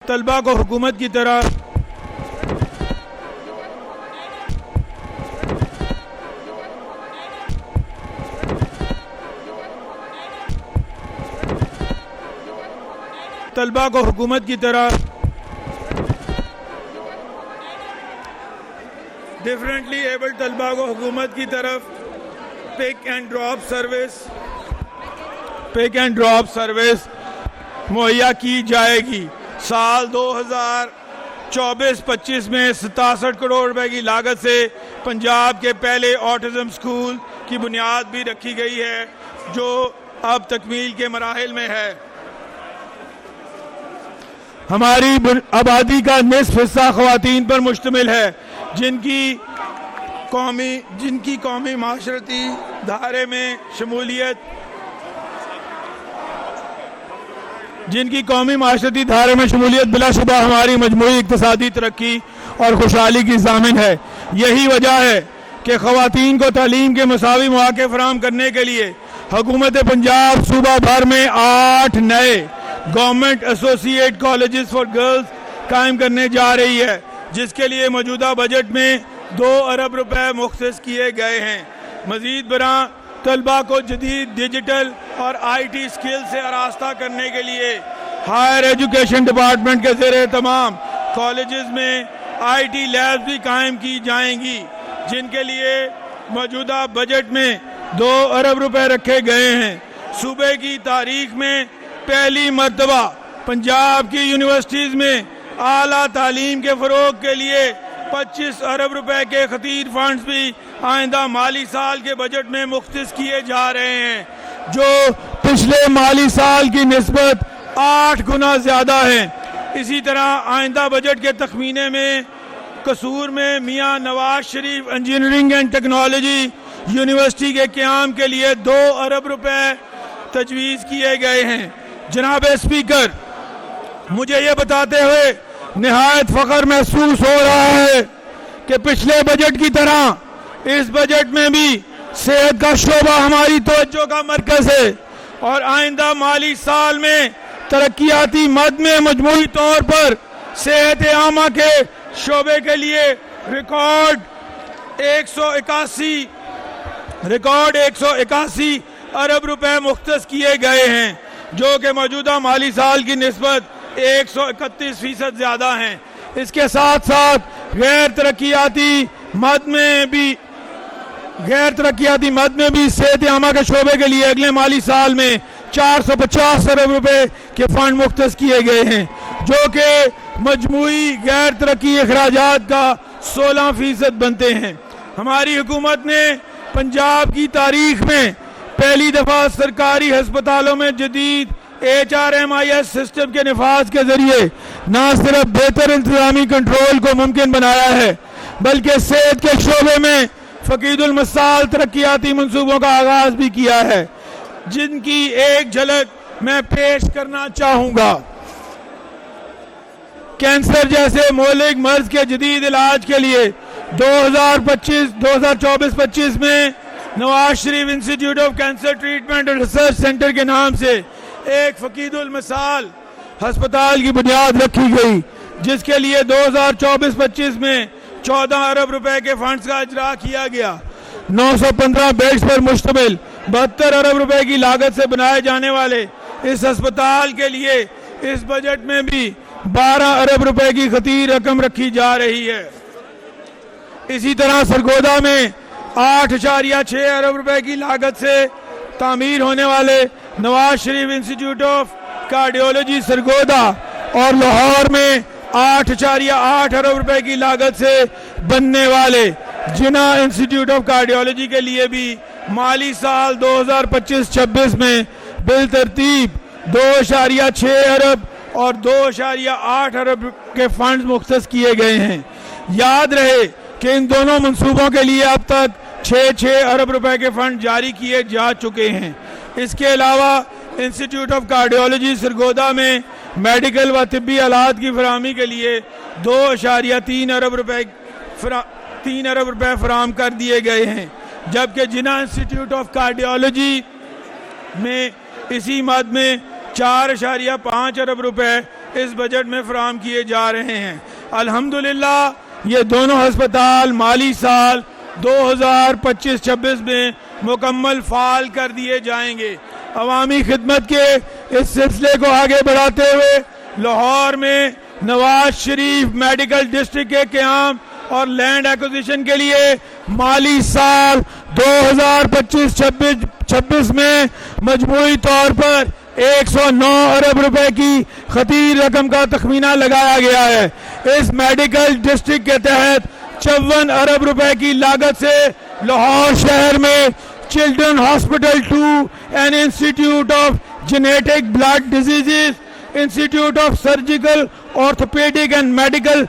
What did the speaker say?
तलबा को हुकूमत की तरफ डिफरेंटली एबल्ड तलबा को हुकूमत की तरफ पिक एंड ड्रॉप सर्विस मुहैया की जाएगी। साल 2024-25 में 67 करोड़ रुपए की लागत से पंजाब के पहले ऑटिज्म स्कूल की बुनियाद भी रखी गई है, जो अब तकमील के मराहिल में है। हमारी आबादी का निस्फ हिस्सा ख्वातीन पर मुश्तमिल है, जिनकी कौमी माशरती धारे में शमूलियत बिलाशुबा हमारी मजमूई इक्तिसादी तरक्की और खुशहाली की ज़ामिन है। यही वजह है कि ख़वातीन को तालीम के मसावी मौक़े फराहम करने के लिए हुकूमत पंजाब सूबा भर में 8 नए government associate colleges for girls कायम करने जा रही है, जिसके लिए मौजूदा बजट में 2 अरब रुपए मुख्तस किए गए हैं। मजीद बरां तलबा को जदीद डिजिटल और IT स्किल से आरास्ता करने के लिए हायर एजुकेशन डिपार्टमेंट के ज़ेरे तमाम कॉलेजेस में IT लैब्स भी कायम की जाएंगी, जिनके लिए मौजूदा बजट में 2 अरब रुपए रखे गए हैं। सूबे की तारीख में पहली मर्तबा पंजाब की यूनिवर्सिटीज़ में आला तालीम के फ़रोग के लिए 25 अरब रुपए के खतीर फंड्स भी आइंदा माली साल के बजट में मुख्तस किए जा रहे हैं, जो पिछले माली साल की निस्बत 8 गुना ज़्यादा हैं। इसी तरह आइंदा बजट के तखमीने में कसूर में मियाँ Nawaz Sharif engineering and technology university के क़याम के लिए 2 अरब रुपए तजवीज़ किए गए हैं। जनाब स्पीकर, मुझे ये बताते हुए निहायत फ़ख्र महसूस हो रहा है कि पिछले बजट की तरह इस बजट में भी सेहत का शोबा हमारी तवज्जो का मरकज़ है और आइंदा माली साल में तरक्याती मद में मजमूई तौर पर सेहत आमा के शोबे के लिए रिकॉर्ड 181 अरब रुपए मुख्तस किए गए हैं, जो कि मौजूदा माली साल की निस्बत 131% ज़्यादा हैं। इसके साथ साथ गैर तरक्याती मद में भी सेहत आमा के शोबे के लिए अगले माली साल में 450 अरब रुपए के फंड मुख्तस किए गए हैं, जो कि मजमूई गैर तरक्की अखराजात का 16% बनते हैं। हमारी हुकूमत ने पंजाब की तारीख में पहली दफा सरकारी अस्पतालों में जदीद HRMIS सिस्टम के निफाज के जरिए न सिर्फ बेहतर इंतजामी कंट्रोल को मुमकिन बनाया है, बल्कि सेहत के शोबे में फकीदुल मसाल तरक्याती मंसूबों का आगाज भी किया है, जिनकी एक झलक मैं पेश करना चाहूँगा। कैंसर जैसे मौलिक मर्ज के जदीद इलाज के लिए 2024-25 में Nawaz Sharif institute of cancer treatment and research centre के नाम से एक फकीदुल मिसाल अस्पताल की बुनियाद रखी गई, जिसके लिए 2024-25 में 14 अरब रुपए के फंड्स का इजरा किया गया। 915 बेड्स पर मुश्तमिल 72 अरब रुपए की लागत से बनाए जाने वाले इस अस्पताल के लिए इस बजट में भी 12 अरब रुपए की खतीर रकम रखी जा रही है। इसी तरह सरगोदा में 8.6 अरब रुपए की लागत से तामीर होने वाले Nawaz Sharif institute of cardiology Sargodha और लाहौर में 8.8 अरब रुपए की लागत से बनने वाले जिना इंस्टीट्यूट ऑफ कार्डियोलॉजी के लिए भी माली साल 2025-26 में बिल तरतीब 2.6 अरब और 2.8 अरब के फंड्स मुख्तस किए गए हैं। याद रहे कि इन दोनों मंसूबों के लिए अब तक 6 अरब रुपए के फंड जारी किए जा चुके हैं। इसके अलावा इंस्टीट्यूट ऑफ कार्डियोलॉजी सरगोदा में मेडिकल व तिब्बी आलात की फराहमी के लिए 2.3 अरब रुपए फराहम कर दिए गए हैं, जबकि जिना इंस्टीट्यूट ऑफ कार्डियोलॉजी में इसी मद में 4.5 अरब रुपए इस बजट में फराहम किए जा रहे हैं। अल्हम्दुलिल्लाह ये दोनों हस्पताल माली साल 2025-26 में मुकम्मल फाल कर दिए जाएंगे। अवामी खिदमत के इस सिलसिले को आगे बढ़ाते हुए लाहौर में नवाज शरीफ मेडिकल डिस्ट्रिक्ट के क़याम और लैंड एक्विजिशन के लिए माली साल 2025-26 में मजमूई तौर पर 109 अरब रुपए की खतीर रकम का तखमीना लगाया गया है। इस मेडिकल डिस्ट्रिक्ट के तहत 54 अरब रुपए की लागत से लाहौर शहर में children hospital 2 and institute of genetic blood diseases, institute of surgical orthopaedic and medical